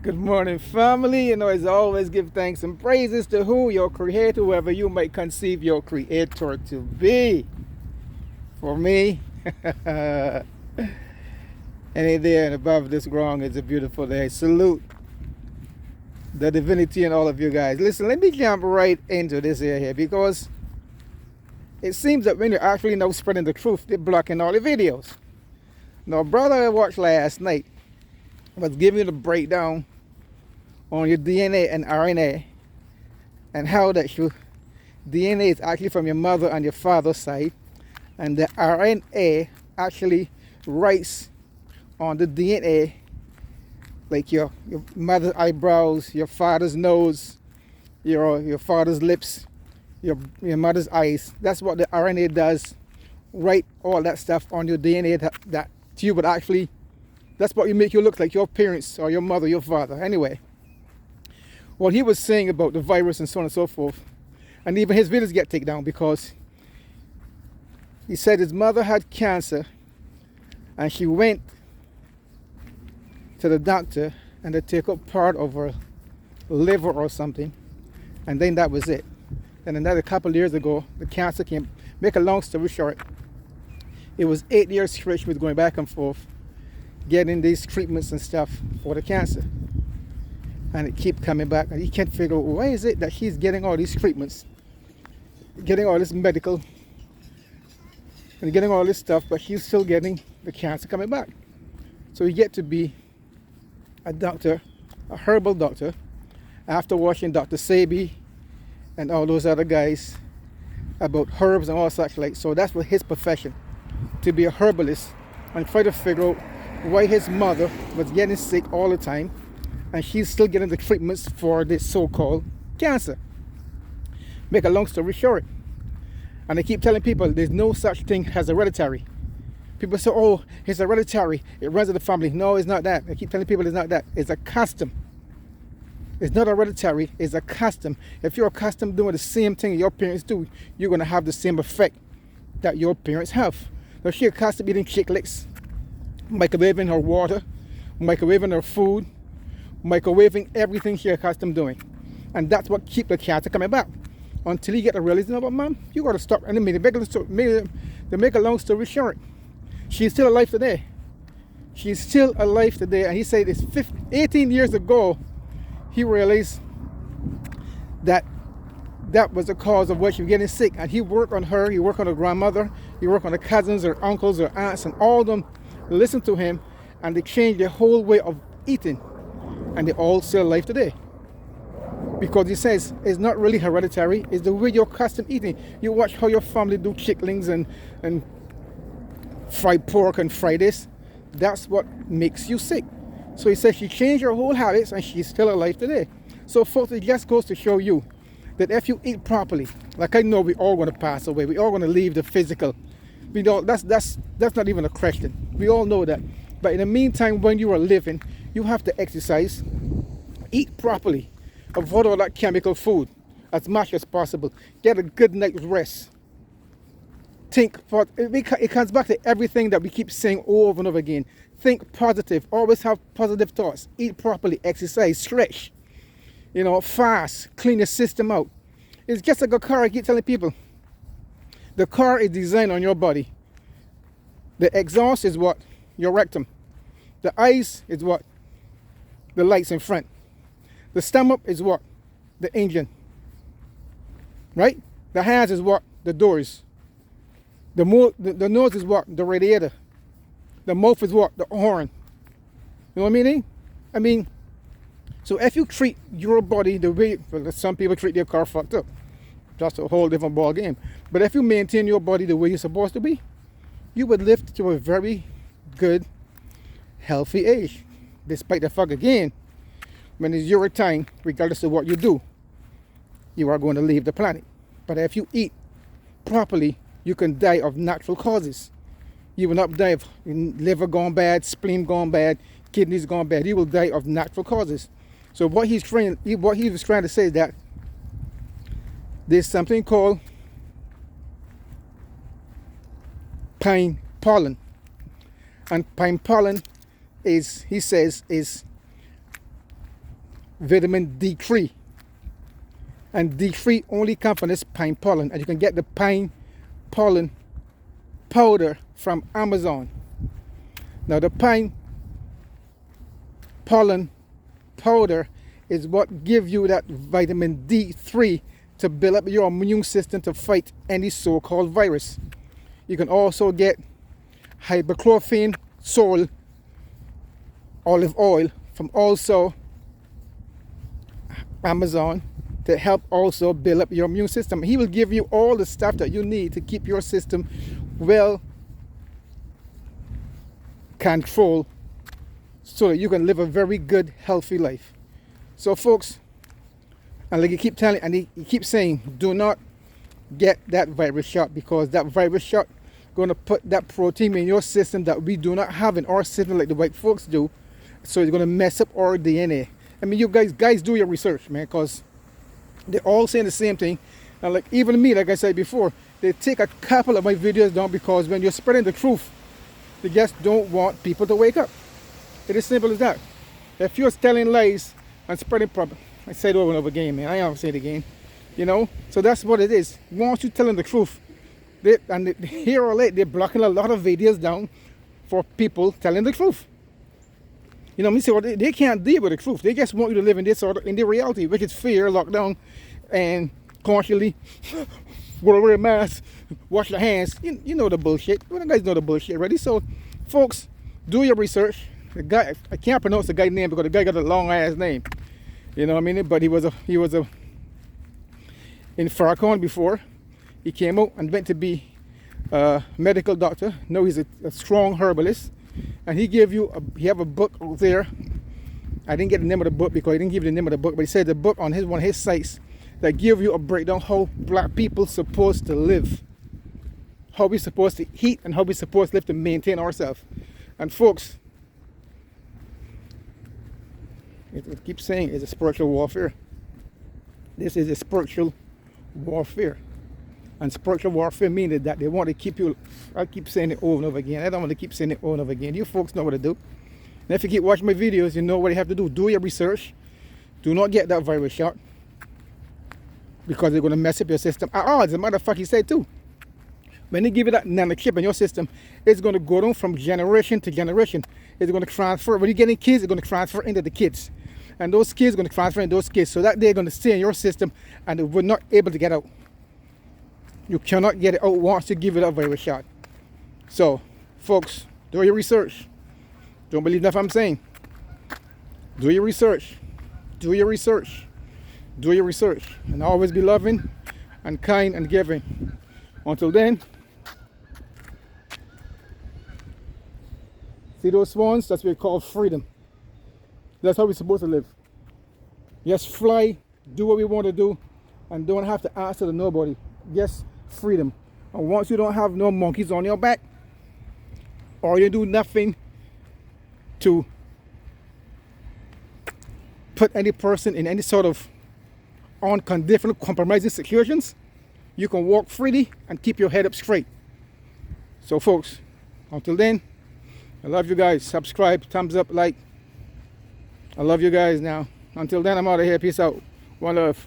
Good morning, family. As always, give thanks and praises to who? Your creator, whoever you might conceive your creator to be. For me, any there and above this ground is a beautiful day. Salute the divinity and all of you guys. Listen, let me jump right into this here because it seems that when you're actually now spreading the truth, they're blocking all the videos. Now, brother I watched last night was giving you the breakdown on your DNA and RNA and how that your DNA is actually from your mother and your father's side, and the RNA actually writes on the DNA like your mother's eyebrows, your father's nose, your father's lips, your mother's eyes. That's what the RNA does. Write all that stuff on your DNA that you would actually, that's what you make you look like your parents or your mother, your father. Anyway, what he was saying about the virus and so on and so forth, and even his videos get taken down because he said his mother had cancer and she went to the doctor and they took up part of her liver or something, and then that was it. And another couple of years ago, the cancer came. Make a long story short, it was 8 years straight she was going back and forth getting these treatments and stuff for the cancer, and it kept coming back, and he can't figure out why is it that she's getting all these treatments, getting all this medical and getting all this stuff, but she's still getting the cancer coming back. So he get to be a doctor, a herbal doctor, after watching Dr. Sebi and all those other guys about herbs and all such like. So that's what his profession, to be a herbalist and try to figure out why his mother was getting sick all the time and she's still getting the treatments for this so-called cancer. Make a long story short, and I keep telling people there's no such thing as hereditary. People say, oh, it's hereditary, it runs in the family. No, it's not that. I keep telling people it's not that. It's a custom. It's not hereditary, it's a custom. If you're accustomed doing the same thing your parents do, you're going to have the same effect that your parents have. Now, she's accustomed eating chiclets, microwaving her water, microwaving her food, microwaving everything she's accustomed doing. And that's what keeps the cancer coming back. Until you get to realize, you know what, mom, you got to stop. And to make a long story short, she's still alive today. She's still alive today. And he said it's 18 years ago, he realized that that was the cause of why she was getting sick. And he worked on her, he worked on her grandmother, he worked on her cousins, her uncles, her aunts, and all of them listened to him, and they changed their whole way of eating. And they're all still alive today. Because he says it's not really hereditary, it's the way you're accustomed eating. You watch how your family do chicklings and fried pork and fried this. That's what makes you sick. So he says she changed her whole habits and she's still alive today. So folks, it just goes to show you that if you eat properly, like I know we all going to pass away, we all going to leave the physical. We don't, that's not even a question. We all know that. But in the meantime, when you are living, you have to exercise, eat properly, avoid all that chemical food as much as possible, get a good night's rest. It comes back to everything that we keep saying over and over again. Think positive, always have positive thoughts, eat properly, exercise, stretch, fast, clean your system out. It's just like a car. I keep telling people, the car is designed on your body. The exhaust is what? Your rectum. The eyes is what? The lights in front. The stomach is what? The engine. Right? The hands is what? The doors. The nose is what? The radiator. The mouth is what? The horn. You know what I mean? So if you treat your body the way some people treat their car fucked up, that's a whole different ball game. But if you maintain your body the way you're supposed to be, you would live to a very good, healthy age. Despite the fact again, when it's your time, regardless of what you do, you are going to leave the planet. But if you eat properly, you can die of natural causes. You will not die of liver gone bad, spleen gone bad, kidneys gone bad. You will die of natural causes. So what he was trying to say is that there's something called pine pollen. And pine pollen is, he says, is vitamin D3. And D3 only comes from this pine pollen. And you can get the pine pollen powder from Amazon. Now the pine pollen powder is what gives you that vitamin D3 to build up your immune system to fight any so-called virus. You can also get hydrochlorophene sol olive oil from also Amazon to help also build up your immune system. He will give you all the stuff that you need to keep your system well controlled so that you can live a very good, healthy life. So folks, and like you keep telling, and he keeps saying, do not get that virus shot, because that virus shot going to put that protein in your system that we do not have in our system like the white folks do. So it's going to mess up our DNA. I mean, you guys do your research, man, because they're all saying the same thing. And like even me, like I said before, they take a couple of my videos down because when you're spreading the truth, they just don't want people to wake up. It is simple as that. If you're telling lies and spreading problem, I said it over and over again, man. I haven't said it again. You know, so that's what it is. Once you're telling the truth, here or late, they're blocking a lot of videos down for people telling the truth. You know what I mean? So they can't deal with the truth. They just want you to live in this sort of, in the reality, which is fear, lockdown, and constantly wear a mask, wash your hands. You know the bullshit. Well, the guys know the bullshit already. So, folks, do your research. The guy, I can't pronounce the guy's name because the guy got a long ass name. You know what I mean? But he was in Farrakhan before. He came out and went to be a medical doctor. Now he's a strong herbalist. And he have a book out there. I didn't get the name of the book because he didn't give you the name of the book, but he said the book on one of his sites that give you a breakdown how black people supposed to live, how we supposed to eat, and how we supposed to live to maintain ourselves. And folks, it keeps saying it's a spiritual warfare. This is a spiritual warfare. And spiritual warfare means that they want to keep you, I keep saying it over and over again. I don't want to keep saying it over and over again. You folks know what to do. And if you keep watching my videos, you know what you have to do. Do your research. Do not get that virus shot, because they're going to mess up your system. As a matter of fact, he said too, when they give you that nanochip in your system, it's going to go down from generation to generation. It's going to transfer. When you're getting kids, it's going to transfer into the kids. And those kids are going to transfer into those kids. So that they're going to stay in your system and they were not able to get out. You cannot get it out once you give it a virus shot. So, folks, do your research. Don't believe nothing I'm saying. Do your research. Do your research. Do your research. And always be loving and kind and giving. Until then, see those swans? That's what we call freedom. That's how we're supposed to live. Yes, fly, do what we want to do, and don't have to answer to nobody. Yes, freedom. And once you don't have no monkeys on your back, or you do nothing to put any person in any sort of unconditional compromising situations, you can walk freely and keep your head up straight. So folks, until then, I love you guys. Subscribe, thumbs up, like. I love you guys now. Until then, I'm out of here. Peace out. One love.